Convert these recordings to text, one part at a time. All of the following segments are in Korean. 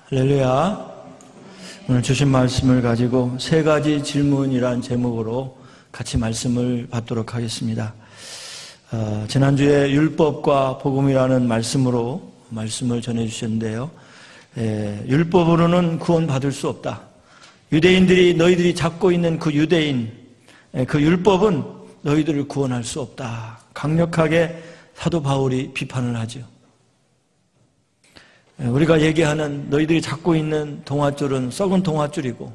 할렐루야. 오늘 주신 말씀을 가지고 세 가지 질문이란 제목으로 같이 말씀을 받도록 하겠습니다. 지난주에 율법과 복음이라는 말씀으로 말씀을 전해주셨는데요. 율법으로는 구원받을 수 없다. 유대인들이 너희들이 잡고 있는 그 유대인, 그 율법은 너희들을 구원할 수 없다. 강력하게 사도 바울이 비판을 하죠. 우리가 얘기하는 너희들이 잡고 있는 동아줄은 썩은 동아줄이고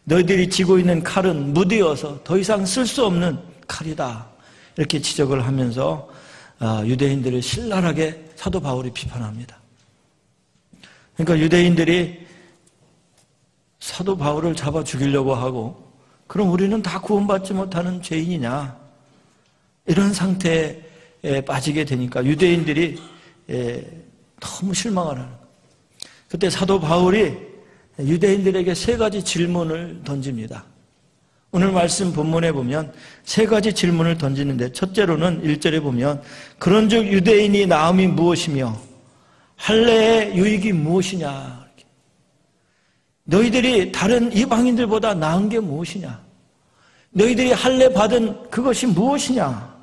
너희들이 쥐고 있는 칼은 무디어서 더 이상 쓸 수 없는 칼이다. 이렇게 지적을 하면서 유대인들을 신랄하게 사도 바울이 비판합니다. 그러니까 유대인들이 사도 바울을 잡아 죽이려고 하고 그럼 우리는 다 구원받지 못하는 죄인이냐 이런 상태에 빠지게 되니까 유대인들이 너무 실망을 하는 거예요. 그때 사도 바울이 유대인들에게 세 가지 질문을 던집니다. 오늘 말씀 본문에 보면 세 가지 질문을 던지는데 첫째로는 1절에 보면 그런즉 유대인이 나음이 무엇이며 할례의 유익이 무엇이냐. 너희들이 다른 이방인들보다 나은 게 무엇이냐. 너희들이 할례 받은 그것이 무엇이냐.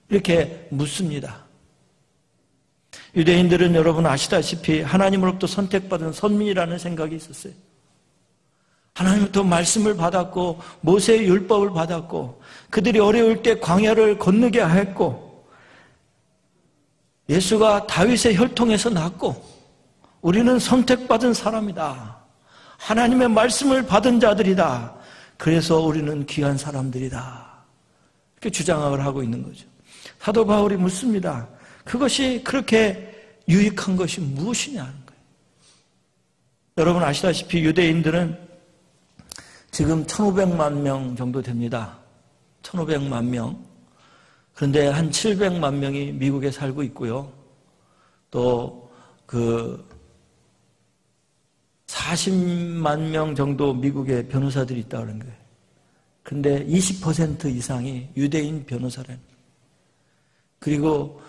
이렇게 묻습니다. 유대인들은 여러분 아시다시피 하나님으로부터 선택받은 선민이라는 생각이 있었어요. 하나님부터 말씀을 받았고 모세의 율법을 받았고 그들이 어려울 때 광야를 건너게 했고 예수가 다윗의 혈통에서 났고 우리는 선택받은 사람이다. 하나님의 말씀을 받은 자들이다. 그래서 우리는 귀한 사람들이다. 이렇게 주장을 하고 있는 거죠. 사도 바울이 묻습니다. 그것이 그렇게 유익한 것이 무엇이냐는 거예요. 여러분 아시다시피 유대인들은 지금 1500만 명 정도 됩니다. 1500만 명. 그런데 한 700만 명이 미국에 살고 있고요. 또 40만 명 정도 미국에 변호사들이 있다는 거예요. 그런데 20% 이상이 유대인 변호사라는 거예요. 그리고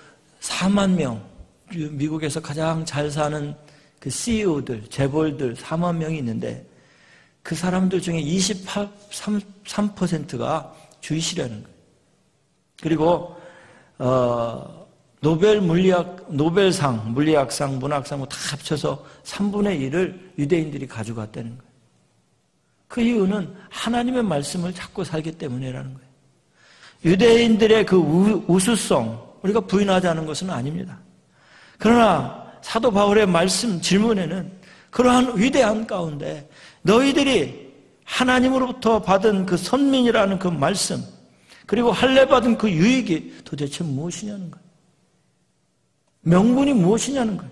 4만 명, 미국에서 가장 잘 사는 그 CEO들, 재벌들 4만 명이 있는데 그 사람들 중에 23%가 주이시라는 거예요. 그리고 노벨상, 물리학상, 문학상 다 합쳐서 3분의 1을 유대인들이 가져갔다는 거예요. 그 이유는 하나님의 말씀을 찾고 살기 때문이라는 거예요. 유대인들의 그 우수성, 우리가 부인하자는 것은 아닙니다. 그러나 사도 바울의 말씀 질문에는 그러한 위대한 가운데 너희들이 하나님으로부터 받은 그 선민이라는 그 말씀 그리고 할례 받은 그 유익이 도대체 무엇이냐는 거예요. 명분이 무엇이냐는 거예요.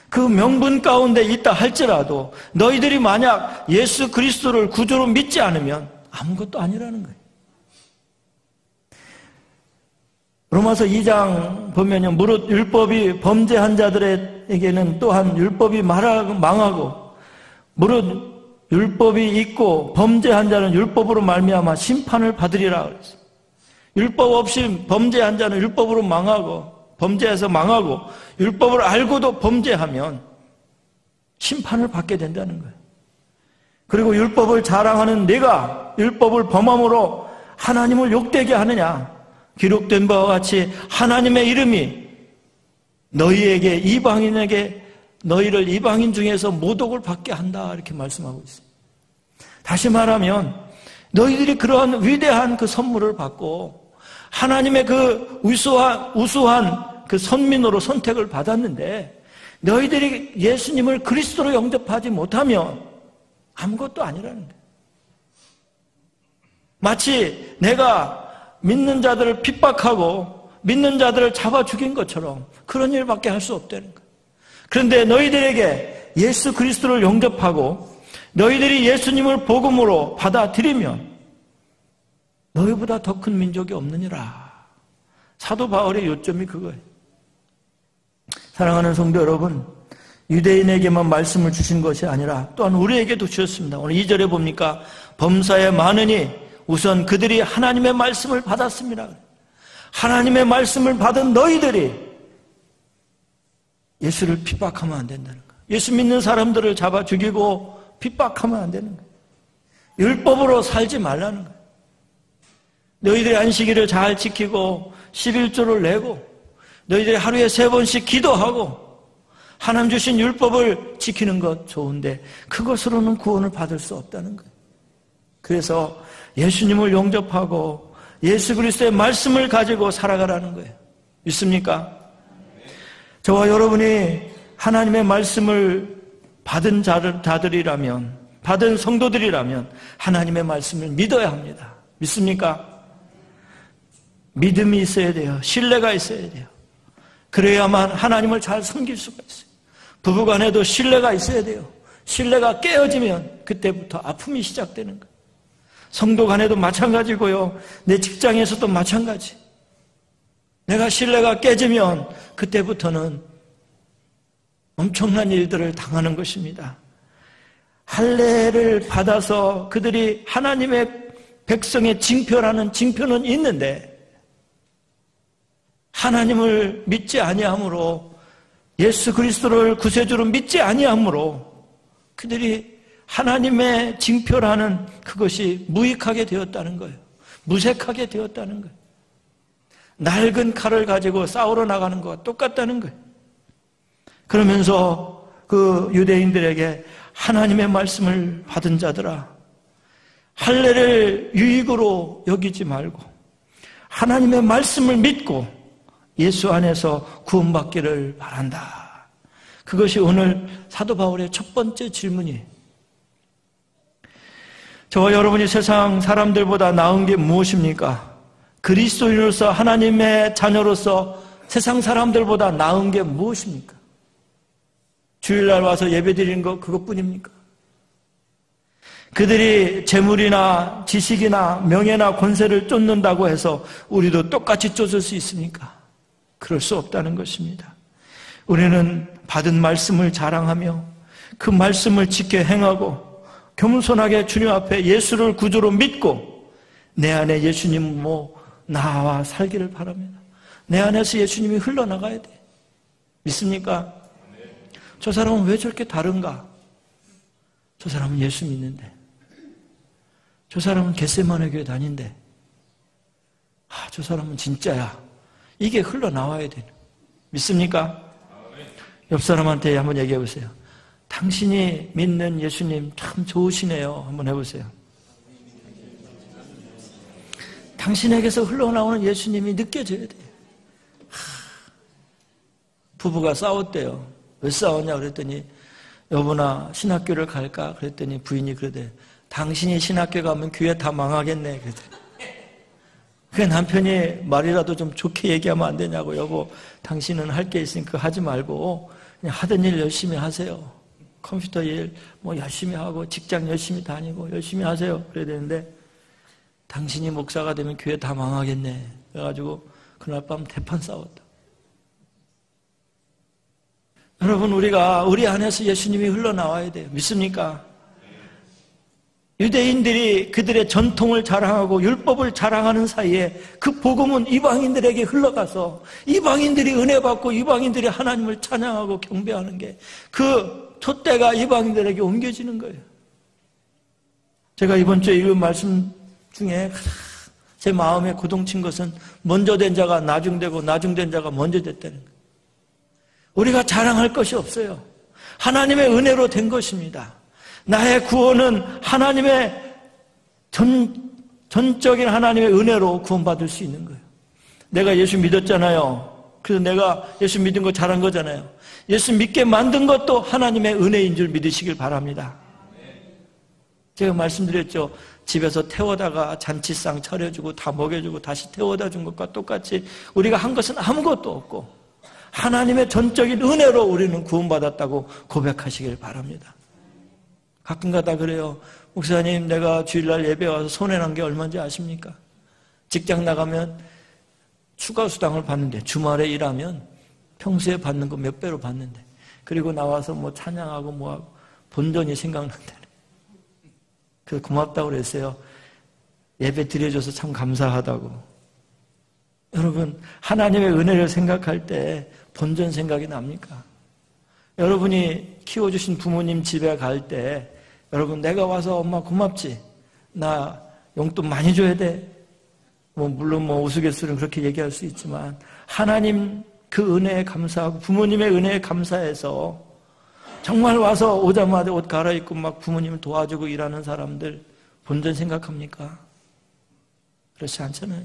그 명분 가운데 있다 할지라도 너희들이 만약 예수 그리스도를 구주로 믿지 않으면 아무것도 아니라는 거예요. 로마서 2장 보면요. 무릇 율법이 범죄한 자들에게는 또한 율법이 망하고 무릇 율법이 있고 범죄한 자는 율법으로 말미암아 심판을 받으리라 그랬어요. 율법 없이 범죄한 자는 율법으로 망하고 범죄해서 망하고 율법을 알고도 범죄하면 심판을 받게 된다는 거예요. 그리고 율법을 자랑하는 네가 율법을 범함으로 하나님을 욕되게 하느냐. 기록된 바와 같이 하나님의 이름이 너희에게 이방인에게 너희를 이방인 중에서 모독을 받게 한다 이렇게 말씀하고 있습니다. 다시 말하면 너희들이 그러한 위대한 그 선물을 받고 하나님의 그 우수한 그 선민으로 선택을 받았는데 너희들이 예수님을 그리스도로 영접하지 못하면 아무것도 아니라는 거예요. 마치 내가 믿는 자들을 핍박하고 믿는 자들을 잡아 죽인 것처럼 그런 일밖에 할 수 없다는 거예요. 그런데 너희들에게 예수 그리스도를 영접하고 너희들이 예수님을 복음으로 받아들이면 너희보다 더 큰 민족이 없느니라. 사도 바울의 요점이 그거예요. 사랑하는 성도 여러분, 유대인에게만 말씀을 주신 것이 아니라 또한 우리에게도 주셨습니다. 오늘 2절에 보니까 범사에 많으니 우선 그들이 하나님의 말씀을 받았습니다. 하나님의 말씀을 받은 너희들이 예수를 핍박하면 안 된다는 거예요. 예수 믿는 사람들을 잡아 죽이고 핍박하면 안 되는 거예요. 율법으로 살지 말라는 거예요. 너희들의 안식일을 잘 지키고 11조를 내고 너희들이 하루에 3번씩 기도하고 하나님 주신 율법을 지키는 것 좋은데 그것으로는 구원을 받을 수 없다는 거예요. 그래서 예수님을 영접하고 예수 그리스도의 말씀을 가지고 살아가라는 거예요. 믿습니까? 저와 여러분이 하나님의 말씀을 받은 자들이라면, 받은 성도들이라면 하나님의 말씀을 믿어야 합니다. 믿습니까? 믿음이 있어야 돼요. 신뢰가 있어야 돼요. 그래야만 하나님을 잘 섬길 수가 있어요. 부부간에도 신뢰가 있어야 돼요. 신뢰가 깨어지면 그때부터 아픔이 시작되는 거예요. 성도 간에도 마찬가지고요. 내 직장에서도 마찬가지. 내가 신뢰가 깨지면 그때부터는 엄청난 일들을 당하는 것입니다. 할례를 받아서 그들이 하나님의 백성의 징표라는 징표는 있는데 하나님을 믿지 아니함으로 예수 그리스도를 구세주로 믿지 아니함으로 그들이 하나님의 징표라는 그것이 무익하게 되었다는 거예요. 무색하게 되었다는 거예요. 낡은 칼을 가지고 싸우러 나가는 것과 똑같다는 거예요. 그러면서 그 유대인들에게 하나님의 말씀을 받은 자들아, 할례를 유익으로 여기지 말고 하나님의 말씀을 믿고 예수 안에서 구원받기를 바란다. 그것이 오늘 사도 바울의 첫 번째 질문이에요. 저와 여러분이 세상 사람들보다 나은 게 무엇입니까? 그리스도인으로서 하나님의 자녀로서 세상 사람들보다 나은 게 무엇입니까? 주일날 와서 예배드리는 거 그것뿐입니까? 그들이 재물이나 지식이나 명예나 권세를 쫓는다고 해서 우리도 똑같이 쫓을 수 있습니까? 그럴 수 없다는 것입니다. 우리는 받은 말씀을 자랑하며 그 말씀을 지켜 행하고 겸손하게 주님 앞에 예수를 구주로 믿고 내 안에 예수님 나와 살기를 바랍니다. 내 안에서 예수님이 흘러나가야 돼. 믿습니까? 저 사람은 왜 저렇게 다른가? 저 사람은 예수 믿는데. 저 사람은 겟세마네 교회 다닌대. 저 사람은 진짜야. 이게 흘러나와야 되는. 믿습니까? 옆 사람한테 한번 얘기해 보세요. 당신이 믿는 예수님 참 좋으시네요. 한번 해보세요. 당신에게서 흘러나오는 예수님이 느껴져야 돼요. 부부가 싸웠대요. 왜 싸웠냐 그랬더니 여보나 신학교를 갈까? 그랬더니 부인이 그러대. 당신이 신학교 가면 교회 다 망하겠네. 그러더래. 그 남편이 말이라도 좀 좋게 얘기하면 안 되냐고. 여보, 당신은 할 게 있으니까 하지 말고 그냥 하던 일 열심히 하세요. 컴퓨터 일 열심히 하고 직장 열심히 다니고 열심히 하세요. 그래야 되는데 당신이 목사가 되면 교회 다 망하겠네. 그래가지고 그날 밤 대판 싸웠다. 여러분, 우리가 우리 안에서 예수님이 흘러나와야 돼요. 믿습니까? 유대인들이 그들의 전통을 자랑하고 율법을 자랑하는 사이에 그 복음은 이방인들에게 흘러가서 이방인들이 은혜 받고 이방인들이 하나님을 찬양하고 경배하는 게 그 촛대가 이방인들에게 옮겨지는 거예요. 제가 이번 주에 읽은 말씀 중에 제 마음에 고동친 것은 먼저 된 자가 나중되고 나중된 자가 먼저 됐다는 거예요. 우리가 자랑할 것이 없어요. 하나님의 은혜로 된 것입니다. 나의 구원은 하나님의 전적인 하나님의 은혜로 구원받을 수 있는 거예요. 내가 예수 믿었잖아요. 그래서 내가 예수 믿은 거 잘한 거잖아요. 예수 믿게 만든 것도 하나님의 은혜인 줄 믿으시길 바랍니다. 제가 말씀드렸죠. 집에서 태워다가 잔치상 차려주고 다 먹여주고 다시 태워다 준 것과 똑같이 우리가 한 것은 아무것도 없고 하나님의 전적인 은혜로 우리는 구원받았다고 고백하시길 바랍니다. 가끔가다 그래요. 목사님, 내가 주일날 예배 와서 손해난 게 얼마인지 아십니까? 직장 나가면 추가 수당을 받는데 주말에 일하면 평소에 받는 거 몇 배로 받는데 그리고 나와서 찬양하고 뭐하고 본전이 생각난다네. 그래서 고맙다고 그랬어요. 예배 드려줘서 참 감사하다고. 여러분, 하나님의 은혜를 생각할 때 본전 생각이 납니까? 여러분이 키워주신 부모님 집에 갈 때 여러분 내가 와서 엄마 고맙지? 나 용돈 많이 줘야 돼? 물론 우스갯소리는 그렇게 얘기할 수 있지만 하나님 그 은혜에 감사하고 부모님의 은혜에 감사해서 정말 와서 오자마자 옷 갈아입고 막 부모님을 도와주고 일하는 사람들 본전 생각합니까? 그렇지 않잖아요.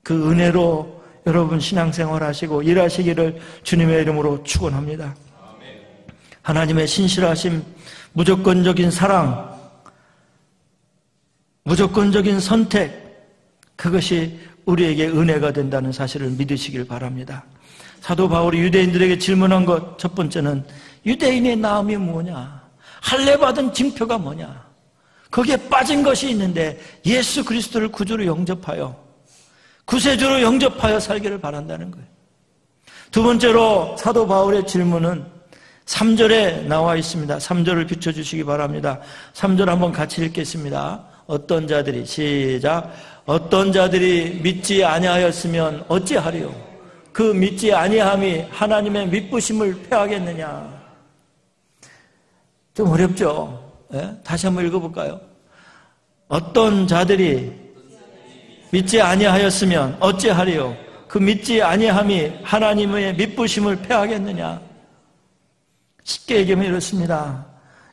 그 은혜로 여러분 신앙생활 하시고 일하시기를 주님의 이름으로 축원합니다. 하나님의 신실하심, 무조건적인 사랑, 무조건적인 선택, 그것이 우리에게 은혜가 된다는 사실을 믿으시길 바랍니다. 사도 바울이 유대인들에게 질문한 것 첫 번째는 유대인의 나음이 뭐냐? 할례받은 징표가 뭐냐? 거기에 빠진 것이 있는데 예수 그리스도를 구주로 영접하여 구세주로 영접하여 살기를 바란다는 거예요. 두 번째로 사도 바울의 질문은 3절에 나와 있습니다. 3절을 비춰주시기 바랍니다. 3절 한번 같이 읽겠습니다. 어떤 자들이 시작 어떤 자들이 믿지 아니하였으면 어찌하리요? 그 믿지 아니함이 하나님의 믿부심을 패하겠느냐? 좀 어렵죠? 네? 다시 한번 읽어볼까요? 어떤 자들이 믿지 아니하였으면 어찌하리요? 그 믿지 아니함이 하나님의 믿부심을 패하겠느냐? 쉽게 얘기하면 이렇습니다.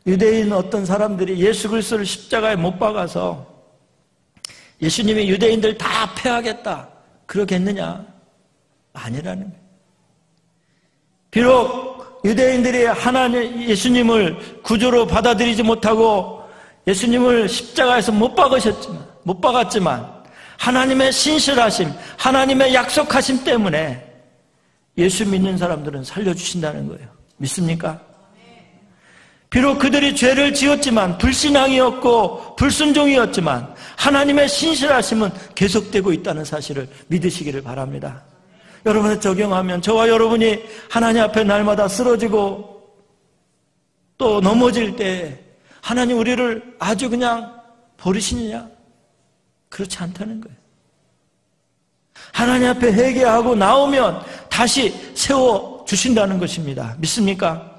유대인 어떤 사람들이 예수 그리스도를 십자가에 못 박아서 예수님이 유대인들 다 패하겠다 그러겠느냐? 아니라는 거예요. 비록 유대인들이 하나님 예수님을 구주로 받아들이지 못하고 예수님을 십자가에서 못 박았지만 하나님의 신실하심, 하나님의 약속하심 때문에 예수 믿는 사람들은 살려주신다는 거예요. 믿습니까? 비록 그들이 죄를 지었지만 불신앙이었고 불순종이었지만 하나님의 신실하심은 계속되고 있다는 사실을 믿으시기를 바랍니다. 여러분을 적용하면 저와 여러분이 하나님 앞에 날마다 쓰러지고 또 넘어질 때 하나님 우리를 아주 그냥 버리시느냐? 그렇지 않다는 거예요. 하나님 앞에 회개하고 나오면 다시 세워주신다는 것입니다. 믿습니까?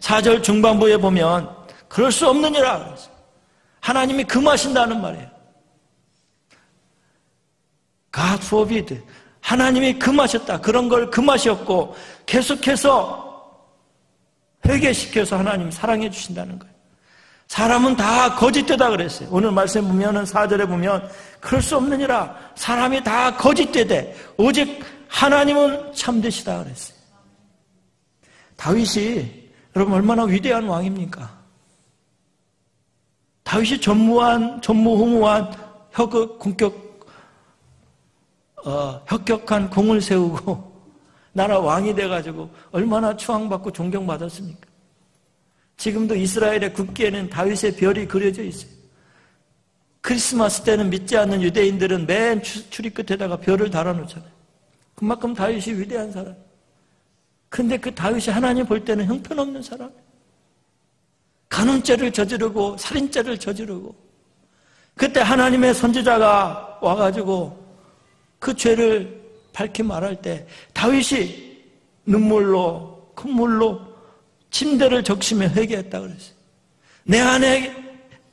4절 중반부에 보면 그럴 수 없느니라 하나님이 금하신다는 말이에요. God forbid. 하나님이 금하셨다. 그런 걸 금하셨고 계속해서 회개시켜서 하나님 사랑해 주신다는 거예요. 사람은 다 거짓되다 그랬어요. 오늘 말씀 보면은 4절에 보면 그럴 수 없느니라 사람이 다 거짓되되 오직 하나님은 참되시다 그랬어요. 다윗이 여러분 얼마나 위대한 왕입니까? 다윗이 전무후무한 혁혁한 공을 세우고 나라 왕이 돼가지고 얼마나 추앙받고 존경받았습니까? 지금도 이스라엘의 국기에는 다윗의 별이 그려져 있어요. 크리스마스 때는 믿지 않는 유대인들은 맨 출입 끝에다가 별을 달아놓잖아요. 그만큼 다윗이 위대한 사람. 근데 그 다윗이 하나님 볼 때는 형편없는 사람이에요. 간음죄를 저지르고 살인죄를 저지르고 그때 하나님의 선지자가 와가지고 그 죄를 밝히 말할 때 다윗이 눈물로 콧물로 침대를 적시며 회개했다 그랬어요. 내 안에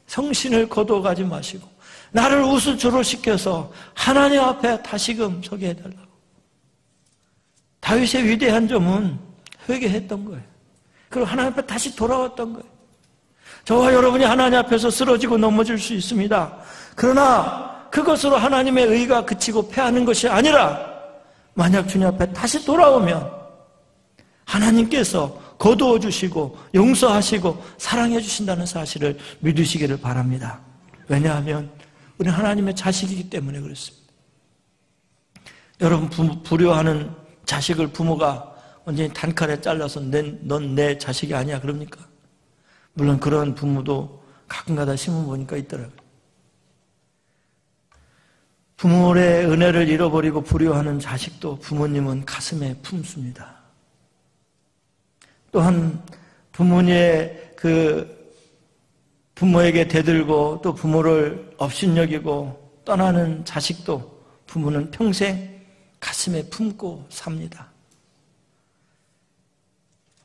성신을 거둬가지 마시고 나를 우수조로 시켜서 하나님 앞에 다시금 서게 해달라고. 다윗의 위대한 점은 회개했던 거예요. 그리고 하나님 앞에 다시 돌아왔던 거예요. 저와 여러분이 하나님 앞에서 쓰러지고 넘어질 수 있습니다. 그러나 그것으로 하나님의 의가 그치고 패하는 것이 아니라 만약 주님 앞에 다시 돌아오면 하나님께서 거두어 주시고 용서하시고 사랑해 주신다는 사실을 믿으시기를 바랍니다. 왜냐하면 우리는 하나님의 자식이기 때문에 그렇습니다. 여러분 불효하는 자식을 부모가 완전히 단칼에 잘라서 넌 내 자식이 아니야 그럽니까? 물론 그런 부모도 가끔가다 신문 보니까 있더라고요. 부모의 은혜를 잃어버리고 불효하는 자식도 부모님은 가슴에 품습니다. 또한 부모에게 대들고 또 부모를 업신여기고 떠나는 자식도 부모는 평생 가슴에 품고 삽니다.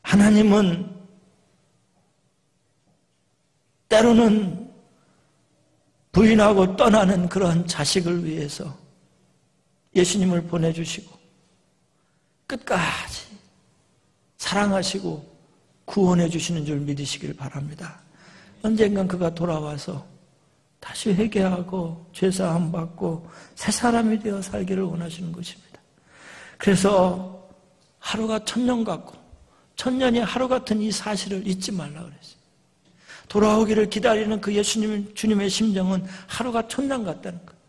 하나님은 때로는 부인하고 떠나는 그러한 자식을 위해서 예수님을 보내주시고 끝까지 사랑하시고 구원해 주시는 줄 믿으시길 바랍니다. 언젠간 그가 돌아와서 다시 회개하고 죄사함 받고 새 사람이 되어 살기를 원하시는 것입니다. 그래서 하루가 천년 같고 천년이 하루 같은 이 사실을 잊지 말라 그랬어요. 돌아오기를 기다리는 그 주님의 심정은 하루가 천년 같다는 거예요.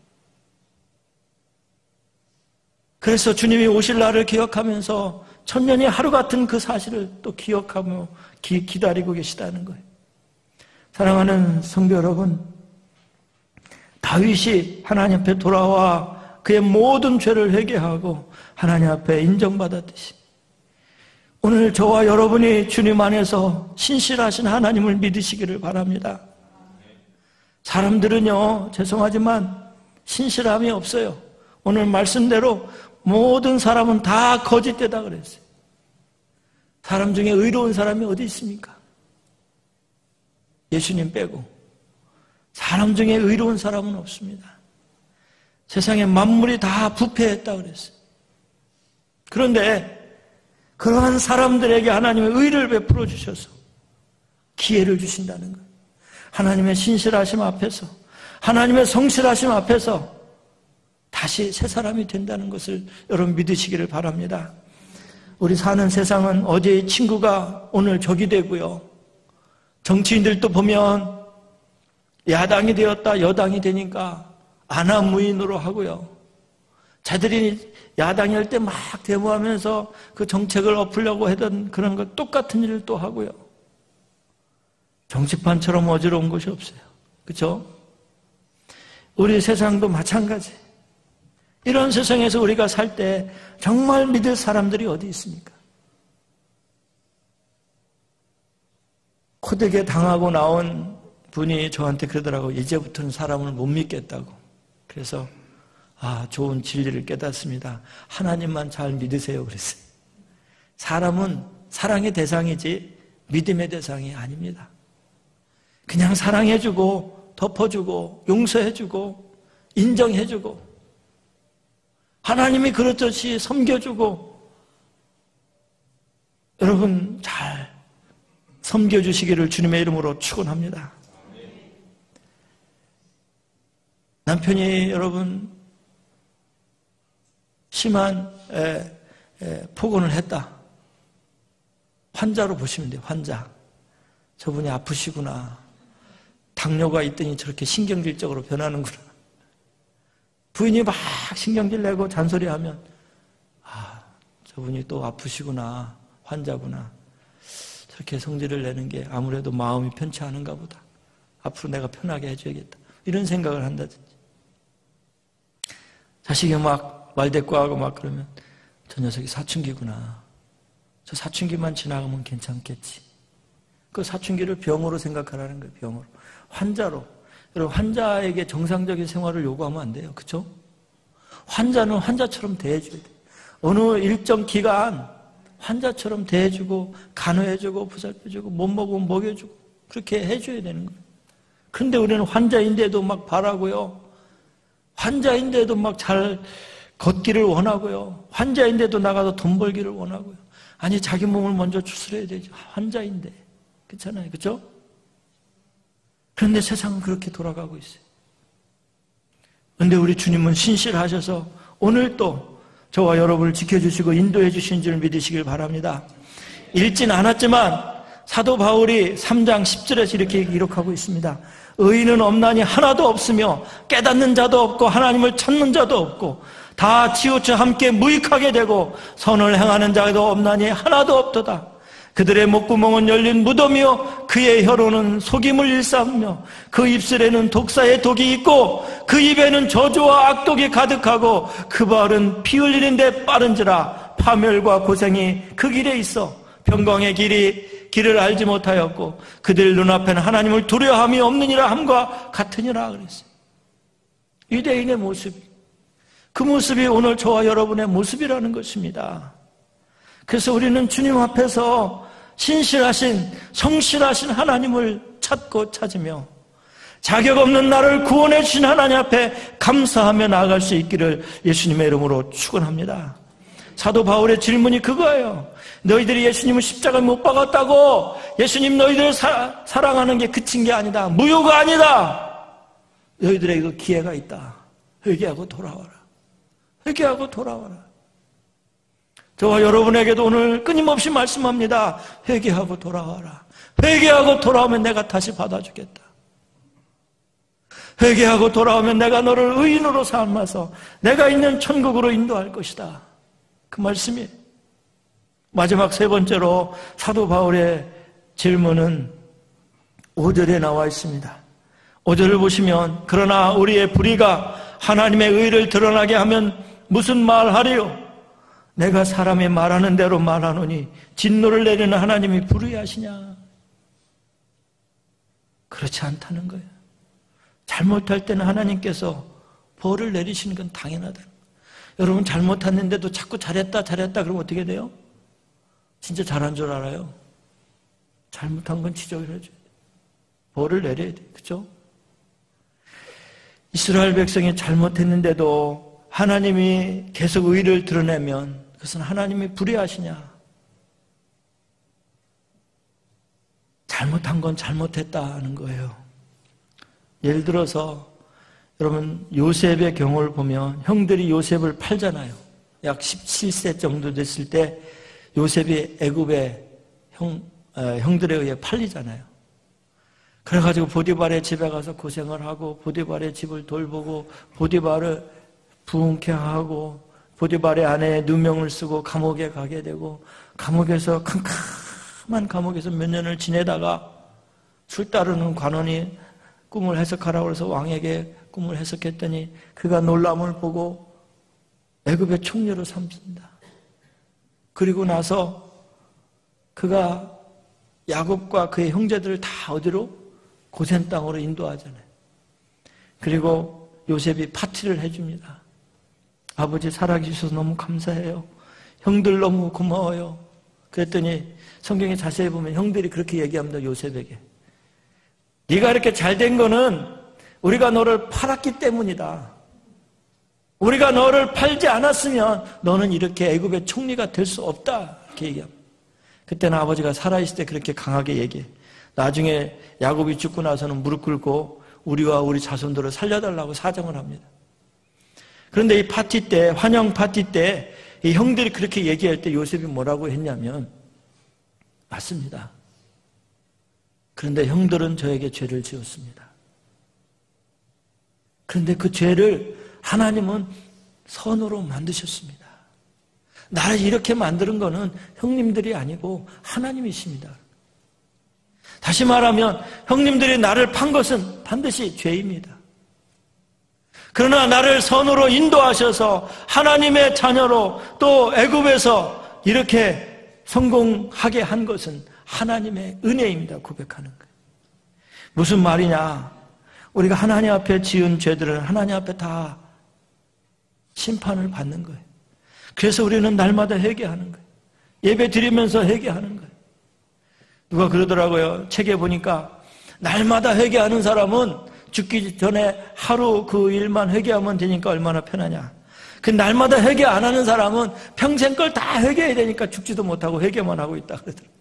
그래서 주님이 오실 날을 기억하면서 천년이 하루 같은 그 사실을 또 기억하며 기다리고 계시다는 거예요. 사랑하는 성도 여러분, 다윗이 하나님 앞에 돌아와 그의 모든 죄를 회개하고 하나님 앞에 인정받았듯이 오늘 저와 여러분이 주님 안에서 신실하신 하나님을 믿으시기를 바랍니다. 사람들은요, 죄송하지만 신실함이 없어요. 오늘 말씀대로 모든 사람은 다 거짓되다 그랬어요. 사람 중에 의로운 사람이 어디 있습니까? 예수님 빼고 사람 중에 의로운 사람은 없습니다. 세상에 만물이 다 부패했다 그랬어요. 그런데 그러한 사람들에게 하나님의 의를 베풀어 주셔서 기회를 주신다는 거예요. 하나님의 신실하심 앞에서, 하나님의 성실하심 앞에서 다시 새 사람이 된다는 것을 여러분 믿으시기를 바랍니다. 우리 사는 세상은 어제의 친구가 오늘 적이 되고요. 정치인들도 보면 야당이 되었다 여당이 되니까 안하무인으로 하고요. 자들이 야당이 할 때 막 데모하면서 그 정책을 엎으려고 하던 그런 것 똑같은 일을 또 하고요. 정치판처럼 어지러운 것이 없어요. 그렇죠? 우리 세상도 마찬가지. 이런 세상에서 우리가 살 때 정말 믿을 사람들이 어디 있습니까? 코되게 당하고 나온 분이 저한테 그러더라고요. 이제부터는 사람을 못 믿겠다고. 그래서 좋은 진리를 깨닫습니다. 하나님만 잘 믿으세요 그랬어요. 사람은 사랑의 대상이지 믿음의 대상이 아닙니다. 그냥 사랑해주고 덮어주고 용서해주고 인정해주고 하나님이 그렇듯이 섬겨주고 여러분 잘 섬겨주시기를 주님의 이름으로 축원합니다. 남편이 여러분 심한 폭언을 했다. 환자로 보시면 돼요. 환자. 저분이 아프시구나. 당뇨가 있더니 저렇게 신경질적으로 변하는구나. 부인이 막 신경질 내고 잔소리하면 저분이 또 아프시구나. 환자구나. 저렇게 성질을 내는 게 아무래도 마음이 편치 않은가 보다. 앞으로 내가 편하게 해줘야겠다. 이런 생각을 한다든지. 자식이 막 말대꾸하고 막 그러면 저 녀석이 사춘기구나. 저 사춘기만 지나가면 괜찮겠지. 그 사춘기를 병으로 생각하라는 거예요. 병으로. 환자로. 여러분 환자에게 정상적인 생활을 요구하면 안 돼요. 그렇죠? 환자는 환자처럼 대해줘야 돼요. 어느 일정 기간 환자처럼 대해주고 간호해주고 보살펴주고 못 먹으면 먹여주고 그렇게 해줘야 되는 거예요. 그런데 우리는 환자인데도 막 바라고요. 환자인데도 막 잘 걷기를 원하고요. 환자인데도 나가서 돈 벌기를 원하고요. 아니 자기 몸을 먼저 추스려야 되죠. 환자인데. 그렇잖아요. 그렇죠? 그런데 세상은 그렇게 돌아가고 있어요. 그런데 우리 주님은 신실하셔서 오늘 또 저와 여러분을 지켜주시고 인도해 주신 줄 믿으시길 바랍니다. 읽진 않았지만 사도 바울이 3장 10절에서 이렇게 기록하고 있습니다. 의인은 없나니 하나도 없으며 깨닫는 자도 없고 하나님을 찾는 자도 없고 다 치우쳐 함께 무익하게 되고 선을 행하는 자도 없나니 하나도 없도다. 그들의 목구멍은 열린 무덤이요 그의 혀로는 속임을 일삼으며 그 입술에는 독사의 독이 있고 그 입에는 저주와 악독이 가득하고 그 발은 피 흘리는데 빠른지라 파멸과 고생이 그 길에 있어 평강의 길을 알지 못하였고 그들 눈앞에는 하나님을 두려워함이 없느니라 함과 같으니라 그랬어요. 유대인의 모습, 그 모습이 오늘 저와 여러분의 모습이라는 것입니다. 그래서 우리는 주님 앞에서 신실하신 성실하신 하나님을 찾고 찾으며 자격 없는 나를 구원해 주신 하나님 앞에 감사하며 나아갈 수 있기를 예수님의 이름으로 축원합니다. 사도 바울의 질문이 그거예요. 너희들이 예수님을 십자가에 못 박았다고 예수님 너희들을 사랑하는 게 그친 게 아니다. 무효가 아니다. 너희들에게 기회가 있다. 회개하고 돌아와라. 회개하고 돌아와라. 저와 여러분에게도 오늘 끊임없이 말씀합니다. 회개하고 돌아와라. 회개하고 돌아오면 내가 다시 받아주겠다. 회개하고 돌아오면 내가 너를 의인으로 삼아서 내가 있는 천국으로 인도할 것이다. 그 말씀이 마지막 세 번째로 사도 바울의 질문은 5절에 나와 있습니다. 5절을 보시면 그러나 우리의 불의가 하나님의 의를 드러나게 하면 무슨 말하리요? 내가 사람이 말하는 대로 말하노니 진노를 내리는 하나님이 불의하시냐? 그렇지 않다는 거예요. 잘못할 때는 하나님께서 벌을 내리시는 건 당연하다. 여러분 잘못했는데도 자꾸 잘했다 그러면 어떻게 돼요? 진짜 잘한 줄 알아요. 잘못한 건 지적을 해줘야 돼. 벌을 내려야 돼. 그렇죠? 이스라엘 백성이 잘못했는데도 하나님이 계속 의를 드러내면 그것은 하나님이 불의하시냐? 잘못한 건 잘못했다는 거예요. 예를 들어서 여러분 요셉의 경우를 보면 형들이 요셉을 팔잖아요. 약 17세 정도 됐을 때 요셉이 애굽의 형들에 의해 팔리잖아요. 그래가지고 보디발의 집에 가서 고생을 하고 보디발의 집을 돌보고 보디발을 부흥케 하고 보디발의 아내의 누명을 쓰고 감옥에 가게 되고 감옥에서 캄캄한 감옥에서 몇 년을 지내다가 술 따르는 관원이 꿈을 해석하라고 해서 왕에게 꿈을 해석했더니 그가 놀람을 보고 애굽의 총리로 삼습니다. 그리고 나서 그가 야곱과 그의 형제들을 다 어디로? 고센 땅으로 인도하잖아요. 그리고 요셉이 파티를 해줍니다. 아버지 살아계셔서 너무 감사해요. 형들 너무 고마워요. 그랬더니 성경에 자세히 보면 형들이 그렇게 얘기합니다. 요셉에게. 네가 이렇게 잘된 거는 우리가 너를 팔았기 때문이다. 우리가 너를 팔지 않았으면 너는 이렇게 애굽의 총리가 될 수 없다. 이렇게 얘기합니다. 그때는 아버지가 살아있을 때 그렇게 강하게 얘기해. 나중에 야곱이 죽고 나서는 무릎 꿇고 우리와 우리 자손들을 살려달라고 사정을 합니다. 그런데 이 파티 때, 환영 파티 때 이 형들이 그렇게 얘기할 때 요셉이 뭐라고 했냐면 맞습니다. 그런데 형들은 저에게 죄를 지었습니다. 그런데 그 죄를 하나님은 선으로 만드셨습니다. 나를 이렇게 만드는 거는 형님들이 아니고 하나님이십니다. 다시 말하면 형님들이 나를 판 것은 반드시 죄입니다. 그러나 나를 선으로 인도하셔서 하나님의 자녀로 또 애굽에서 이렇게 성공하게 한 것은 하나님의 은혜입니다. 고백하는 거예요. 무슨 말이냐? 우리가 하나님 앞에 지은 죄들은 하나님 앞에 다 심판을 받는 거예요. 그래서 우리는 날마다 회개하는 거예요. 예배 드리면서 회개하는 거예요. 누가 그러더라고요. 책에 보니까 날마다 회개하는 사람은 죽기 전에 하루 그 일만 회개하면 되니까 얼마나 편하냐. 그 날마다 회개 안 하는 사람은 평생 걸 다 회개해야 되니까 죽지도 못하고 회개만 하고 있다 그러더라고요.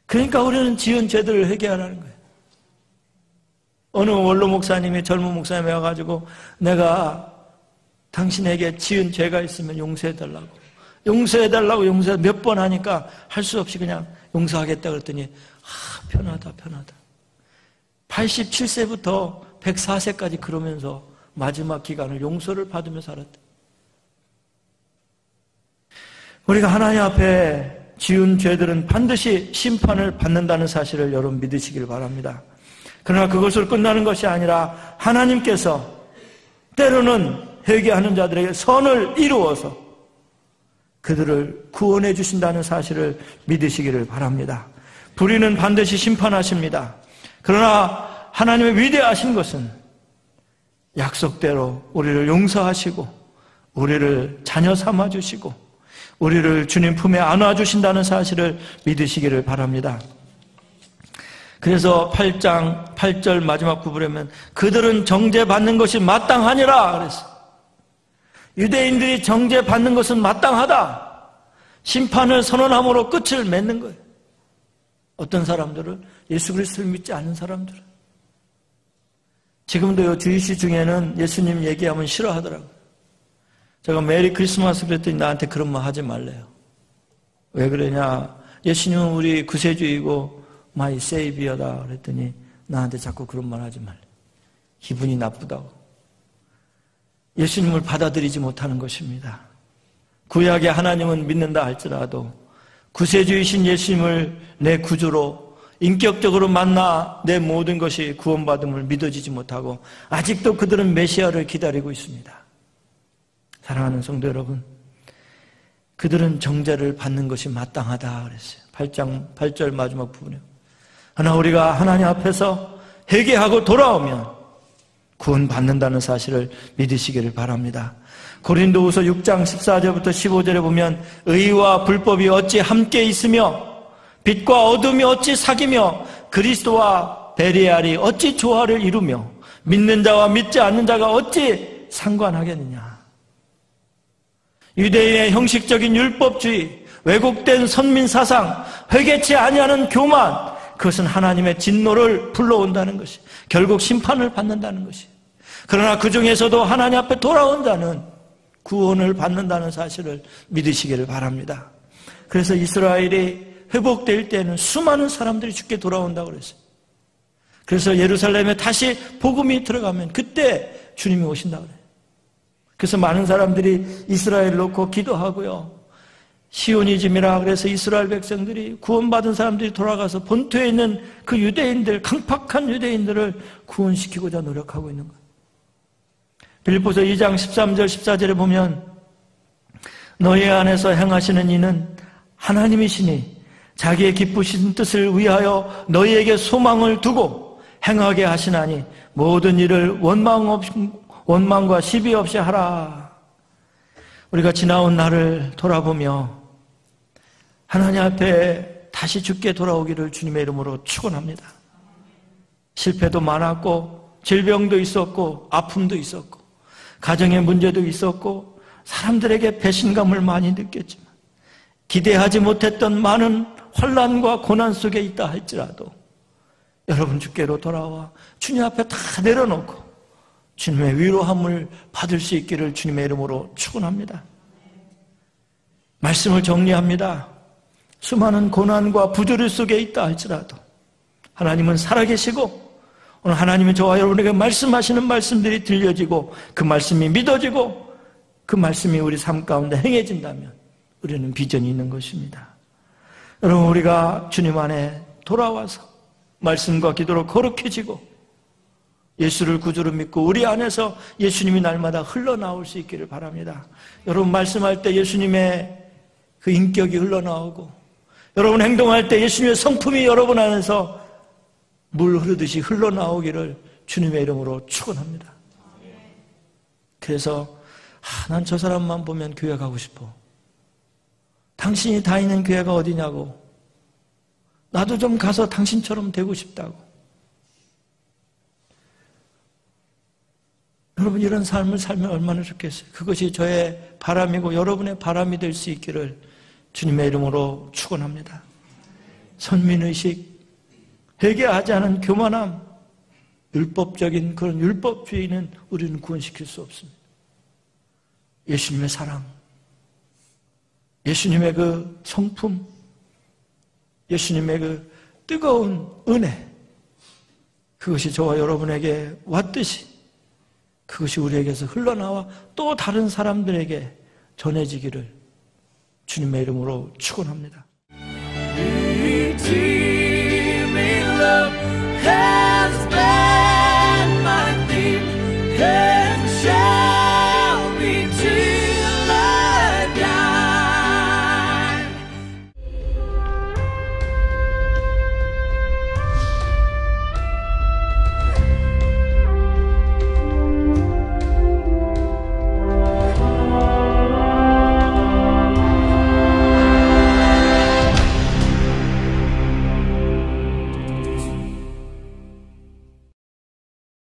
그러니까 우리는 지은 죄들을 회개하라는 거예요. 어느 원로 목사님이 젊은 목사님이 와가지고 내가 당신에게 지은 죄가 있으면 용서해달라고. 용서해달라고 몇 번 하니까 할 수 없이 그냥 용서하겠다 그랬더니 편하다. 87세부터 104세까지 그러면서 마지막 기간을 용서를 받으며 살았다. 우리가 하나님 앞에 지은 죄들은 반드시 심판을 받는다는 사실을 여러분 믿으시길 바랍니다. 그러나 그것을 끝나는 것이 아니라 하나님께서 때로는 회개하는 자들에게 선을 이루어서 그들을 구원해 주신다는 사실을 믿으시기를 바랍니다. 불의는 반드시 심판하십니다. 그러나 하나님의 위대하신 것은 약속대로 우리를 용서하시고 우리를 자녀 삼아주시고 우리를 주님 품에 안아주신다는 사실을 믿으시기를 바랍니다. 그래서 8장 8절 마지막 부분에 보면 그들은 정죄받는 것이 마땅하니라 그랬어요. 유대인들이 정죄받는 것은 마땅하다. 심판을 선언함으로 끝을 맺는 거예요. 어떤 사람들은 예수 그리스도를 믿지 않는 사람들은 지금도 주이시 중에는 예수님 얘기하면 싫어하더라고요. 제가 메리 크리스마스 그랬더니 나한테 그런 말 하지 말래요. 왜 그러냐? 예수님은 우리 구세주이고 마이 세이비어다 그랬더니 나한테 자꾸 그런 말 하지 말래. 기분이 나쁘다고. 예수님을 받아들이지 못하는 것입니다. 구약의 하나님은 믿는다 할지라도 구세주이신 예수님을 내 구주로 인격적으로 만나 내 모든 것이 구원받음을 믿어지지 못하고 아직도 그들은 메시아를 기다리고 있습니다. 사랑하는 성도 여러분, 그들은 정죄를 받는 것이 마땅하다 그랬어요. 8장 8절 마지막 부분에. 그러나 우리가 하나님 앞에서 회개하고 돌아오면 구원받는다는 사실을 믿으시기를 바랍니다. 고린도후서 6장 14절부터 15절에 보면 의와 불법이 어찌 함께 있으며 빛과 어둠이 어찌 사귀며 그리스도와 베리알이 어찌 조화를 이루며 믿는 자와 믿지 않는 자가 어찌 상관하겠느냐. 유대인의 형식적인 율법주의, 왜곡된 선민사상, 회개치 아니하는 교만, 그것은 하나님의 진노를 불러온다는 것이, 결국 심판을 받는다는 것이. 그러나 그 중에서도 하나님 앞에 돌아온 자는 구원을 받는다는 사실을 믿으시기를 바랍니다. 그래서 이스라엘이 회복될 때는 수많은 사람들이 주께 돌아온다고 그랬어요. 그래서 예루살렘에 다시 복음이 들어가면 그때 주님이 오신다고 그래요. 그래서 많은 사람들이 이스라엘을 놓고 기도하고요. 시오니즘이라 그래서 이스라엘 백성들이 구원받은 사람들이 돌아가서 본토에 있는 그 유대인들, 강팍한 유대인들을 구원시키고자 노력하고 있는 거예요. 빌립보서 2장 13절 14절에 보면 너희 안에서 행하시는 이는 하나님이시니 자기의 기쁘신 뜻을 위하여 너희에게 소망을 두고 행하게 하시나니 모든 일을 원망과 시비 없이 하라. 우리가 지나온 날을 돌아보며 하나님 앞에 다시 주께 돌아오기를 주님의 이름으로 축원합니다. 실패도 많았고 질병도 있었고 아픔도 있었고 가정의 문제도 있었고 사람들에게 배신감을 많이 느꼈지만 기대하지 못했던 많은 환난과 고난 속에 있다 할지라도 여러분 주께로 돌아와 주님 앞에 다 내려놓고 주님의 위로함을 받을 수 있기를 주님의 이름으로 축원합니다. 말씀을 정리합니다. 수많은 고난과 부조리 속에 있다 할지라도 하나님은 살아계시고 오늘 하나님은 저와 여러분에게 말씀하시는 말씀들이 들려지고 그 말씀이 믿어지고 그 말씀이 우리 삶 가운데 행해진다면 우리는 비전이 있는 것입니다. 여러분 우리가 주님 안에 돌아와서 말씀과 기도로 거룩해지고 예수를 구주로 믿고 우리 안에서 예수님이 날마다 흘러나올 수 있기를 바랍니다. 여러분 말씀할 때 예수님의 그 인격이 흘러나오고 여러분 행동할 때 예수님의 성품이 여러분 안에서 물 흐르듯이 흘러나오기를 주님의 이름으로 축원합니다. 그래서 난 저 사람만 보면 교회 가고 싶어. 당신이 다니는 교회가 어디냐고. 나도 좀 가서 당신처럼 되고 싶다고. 여러분 이런 삶을 살면 얼마나 좋겠어요. 그것이 저의 바람이고 여러분의 바람이 될 수 있기를 주님의 이름으로 축원합니다. 선민의식, 회개하지 않은 교만함, 율법적인 그런 율법주의는 우리는 구원시킬 수 없습니다. 예수님의 사랑, 예수님의 그 성품, 예수님의 그 뜨거운 은혜, 그것이 저와 여러분에게 왔듯이 그것이 우리에게서 흘러나와 또 다른 사람들에게 전해지기를 주님의 이름으로 축원합니다.